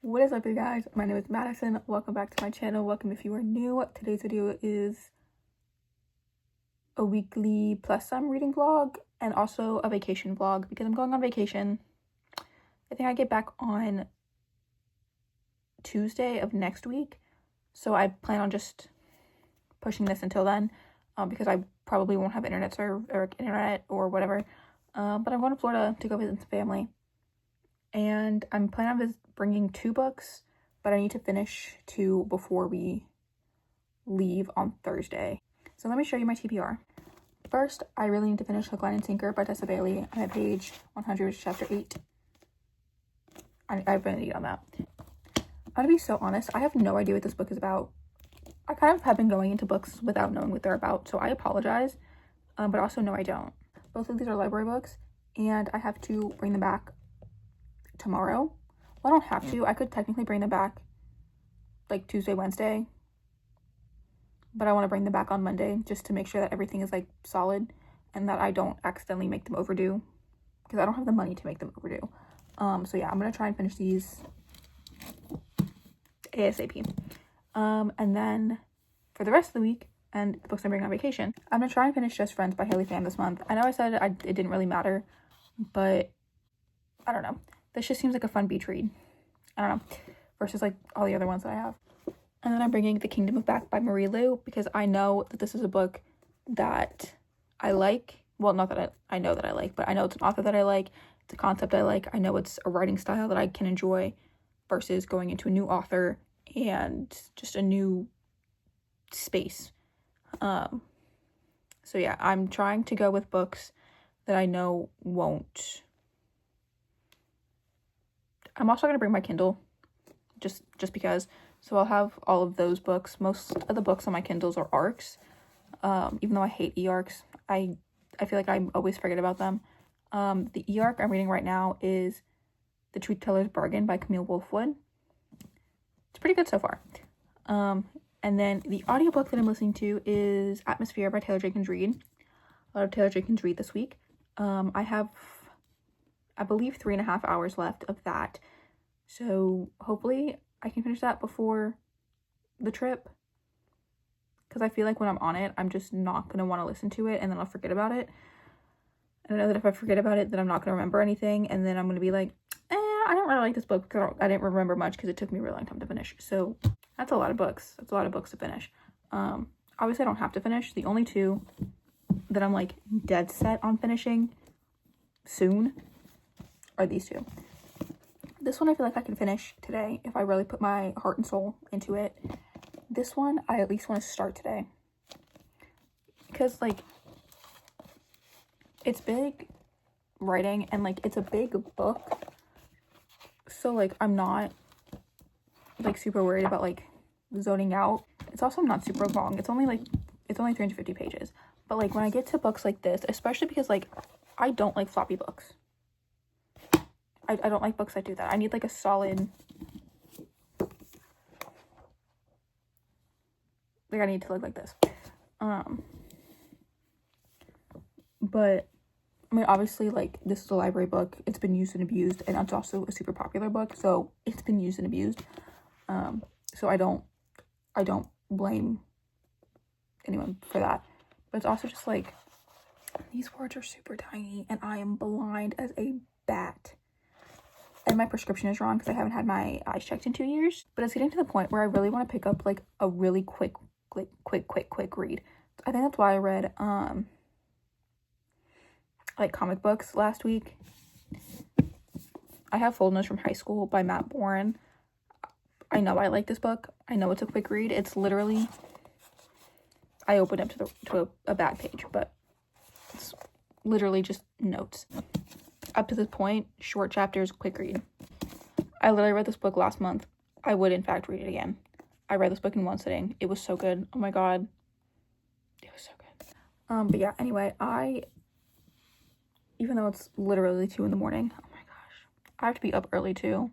What is up, you guys? My name is Madison. Welcome back to my channel. Welcome if you are new. Today's video is a weekly plus some reading vlog and also a vacation vlog because I'm going on vacation. I think I get back on Tuesday of next week, so I plan on just pushing this until then because I probably won't have internet or whatever. But I'm going to Florida to go visit some family, and I'm planning on bringing 2 books, but I need to finish 2 before we leave on Thursday. So let me show you my TBR. First, I really need to finish Hook, Line, and Sinker by Tessa Bailey. I'm at page 100, chapter 8. I've been reading on that. I'm gonna be so honest, I have no idea what this book is about. I kind of have been going into books without knowing what they're about, so I apologize, but also no, I don't. Both of these are library books, and I have to bring them back tomorrow. Well, I don't have to. I could technically bring them back like Tuesday, Wednesday, but I want to bring them back on Monday just to make sure that everything is like solid and that I don't accidentally make them overdue because I don't have the money to make them overdue. So yeah, I'm gonna try and finish these ASAP. And then for the rest of the week and the books I'm bringing on vacation, I'm gonna try and finish Just Friends by Haley Pham this month. I know I said it didn't really matter, but I don't know. This just seems like a fun beach read. I don't know. Versus like all the other ones that I have. And then I'm bringing The Kingdom of Back by Marie Lu because I know that this is a book that I like. Well, not that I know that I like, but I know it's an author that I like. It's a concept I like. I know it's a writing style that I can enjoy versus going into a new author and just a new space. So yeah, I'm trying to go with books that I know won't. I'm also going to bring my Kindle just because. So I'll have all of those books. Most of the books on my Kindles are ARCs. Even though I hate e-ARCs, I feel like I always forget about them. The e-ARC I'm reading right now is The Truth Teller's Bargain by Camille Wolfwood. It's pretty good so far. And then the audiobook that I'm listening to is Atmosphere by Taylor Jenkins Reid. A lot of Taylor Jenkins Reid this week. I have, I believe, 3.5 hours left of that. So hopefully I can finish that before the trip. Because I feel like when I'm on it, I'm just not going to want to listen to it and then I'll forget about it. And I know that if I forget about it, then I'm not going to remember anything. And then I'm going to be like, I don't really like this book because I didn't remember much because it took me a really long time to finish. So that's a lot of books. That's a lot of books to finish. Obviously I don't have to finish. The only 2 that I'm like dead set on finishing soon are these 2. This one I feel like I can finish today if I really put my heart and soul into it. This one I at least want to start today. Because like it's big writing and like it's a big book. So like I'm not like super worried about like zoning out. It's also not super long. It's only 350 pages. But like when I get to books like this, especially because like I don't like floppy books. I don't like books that do that. I need like a solid, like I need to look like this. But I mean, obviously like this is a library book. It's been used and abused, and it's also a super popular book. So it's been used and abused. So I don't blame anyone for that. But it's also just like, these words are super tiny and I am blind as a bat. And my prescription is wrong because I haven't had my eyes checked in 2 years. But it's getting to the point where I really want to pick up like a really quick read. I think that's why I read like comic books last week. I have Full Nose from High School by Matt Boren. I know I like this book. I know it's a quick read. It's literally, I opened up to a back page, but it's literally just notes. Up to this point, short chapters, quick read. I literally read this book last month. I would in fact read it again. I read this book in one sitting. It was so good. Oh my god. It was so good. But yeah, anyway, even though it's literally 2 a.m, oh my gosh, I have to be up early too.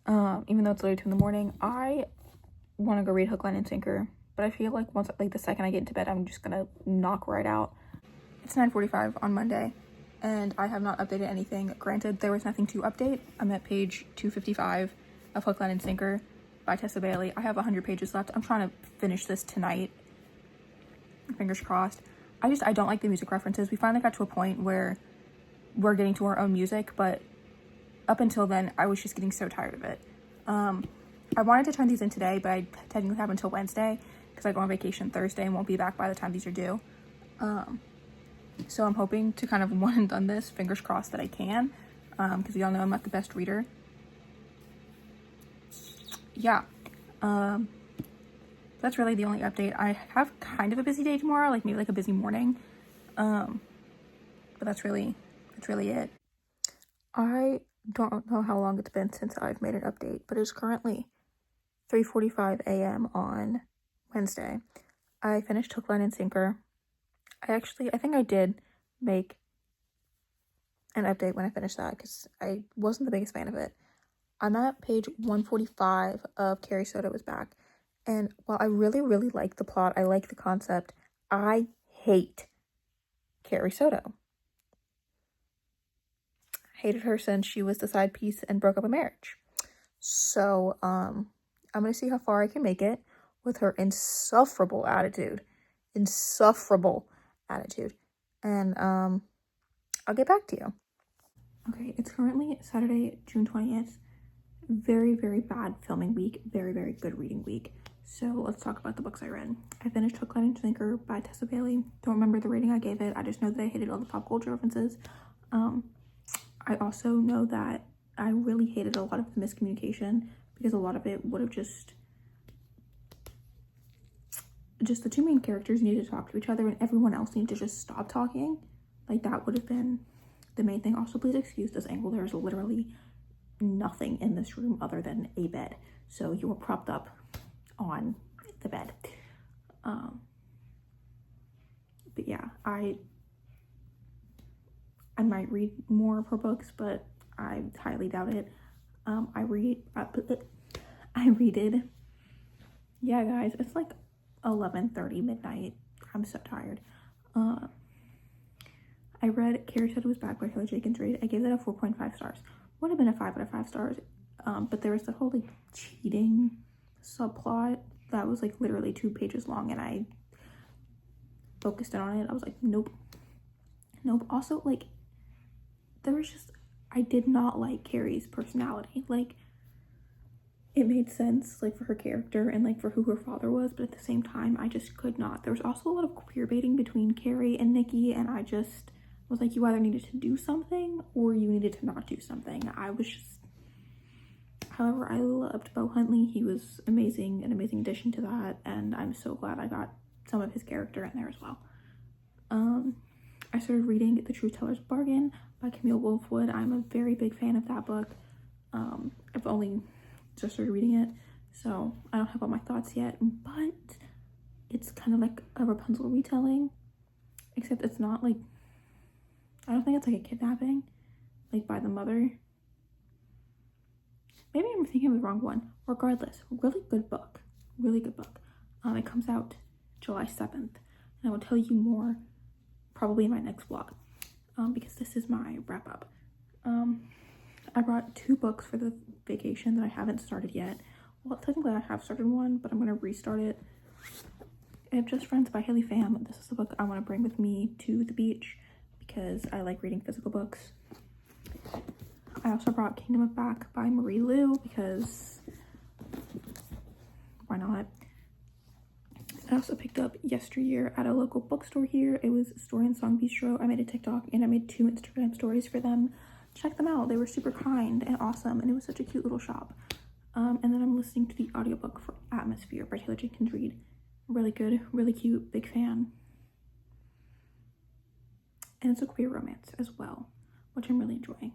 Even though it's literally 2 a.m, I want to go read Hook, Line, and Sinker. But I feel like the second I get into bed, I'm just gonna knock right out. It's 9:45 on Monday. and I have not updated anything. Granted, there was nothing to update. I'm at page 255 of Hook, Line, and Sinker by Tessa Bailey. I have 100 pages left. I'm trying to finish this tonight. Fingers crossed. I don't like the music references. We finally got to a point where we're getting to our own music, but up until then, I was just getting so tired of it. I wanted to turn these in today, but I technically have until Wednesday because I go on vacation Thursday and won't be back by the time these are due. So I'm hoping to kind of one and done this. Fingers crossed that I can, because y'all know I'm not the best reader. Yeah. That's really the only update. I have kind of a busy day tomorrow, like maybe like a busy morning. But that's really it. I don't know how long it's been since I've made an update, but it's currently 3:45 a.m. on Wednesday. I finished Hook, Line, and Sinker. I think I did make an update when I finished that because I wasn't the biggest fan of it. I'm at page 145 of Carrie Soto is Back. And while I really, really like the plot, I like the concept, I hate Carrie Soto. Hated her since she was the side piece and broke up a marriage. So, I'm going to see how far I can make it with her insufferable attitude. And, I'll get back to you. Okay, it's currently Saturday, June 20th. Very, very bad filming week. Very, very good reading week. So let's talk about the books I read. I finished Hook, Line, and Sinker by Tessa Bailey. Don't remember the rating I gave it. I just know that I hated all the pop culture references. I also know that I really hated a lot of the miscommunication because a lot of it would have just the two main characters needed to talk to each other and everyone else needed to just stop talking. Like, that would have been the main thing. Also, please excuse this angle. There's literally nothing in this room other than a bed. So you were propped up on the bed. But yeah, I might read more of her books, but I highly doubt it. I readed. Yeah, guys, it's like 11:30 midnight. I'm so tired. I read Carrie Said It Was Back by Taylor Jenkins Reid. I gave that a 4.5 stars. Would have been a 5 out of 5 stars. But there was the whole like cheating subplot that was like literally 2 pages long, and I focused in on it. I was like, nope. Also, like, I did not like Carrie's personality. Like, it made sense, like, for her character and, like, for who her father was, but at the same time, I just could not. There was also a lot of queer baiting between Carrie and Nikki, and I just was like, you either needed to do something or you needed to not do something. However, I loved Bo Huntley. He was amazing, an amazing addition to that, and I'm so glad I got some of his character in there as well. I started reading The Truth Teller's Bargain by Camille Wolfwood. I'm a very big fan of that book. I've only just started reading it, so I don't have all my thoughts yet, but it's kind of like a Rapunzel retelling, except it's not like, I don't think it's like a kidnapping, like by the mother. Maybe I'm thinking of the wrong one. Regardless, really good book. It comes out July 7th, and I will tell you more probably in my next vlog, because this is my wrap up. I brought 2 books for the vacation that I haven't started yet. Well, technically I have started one, but I'm going to restart it. I have Just Friends by Haley Pham. This is the book I want to bring with me to the beach because I like reading physical books. I also brought Kingdom of Back by Marie Lu because why not? I also picked up Yesteryear at a local bookstore here. It was Story and Song Bistro. I made a TikTok and I made 2 Instagram stories for them. Check them out. They were super kind and awesome, and it was such a cute little shop. And then I'm listening to the audiobook for Atmosphere by Taylor Jenkins Reid. Really good, really cute, big fan. And it's a queer romance as well, which I'm really enjoying.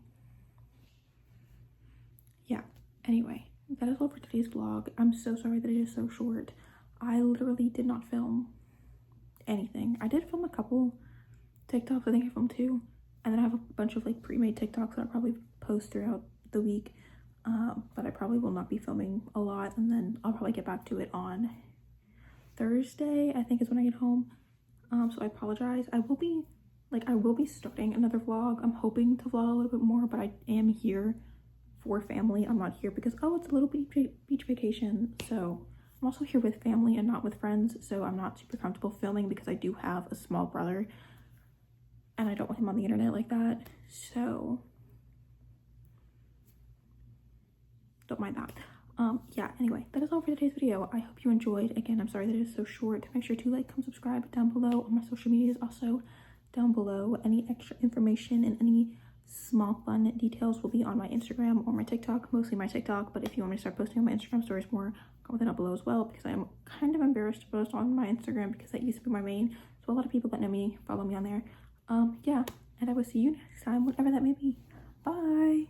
Yeah, anyway, that is all for today's vlog. I'm so sorry that it is so short. I literally did not film anything. I did film a couple TikToks. I think I filmed 2. And then I have a bunch of like pre-made TikToks that I'll probably post throughout the week. But I probably will not be filming a lot. And then I'll probably get back to it on Thursday, I think is when I get home. So I apologize. I will be like, I will be starting another vlog. I'm hoping to vlog a little bit more, but I am here for family. I'm not here because, oh, it's a little beach vacation. So I'm also here with family and not with friends. So I'm not super comfortable filming because I do have a small brother and I don't want him on the internet like that. So don't mind that. Yeah, anyway, that is all for today's video. I hope you enjoyed. Again, I'm sorry that it is so short. Make sure to like, comment, subscribe down below. On my social medias also down below. Any extra information and any small fun details will be on my Instagram or my TikTok, mostly my TikTok. But if you want me to start posting on my Instagram stories more, comment that down below as well, because I am kind of embarrassed to post on my Instagram because that used to be my main. So a lot of people that know me follow me on there. Yeah, and I will see you next time, whatever that may be. Bye.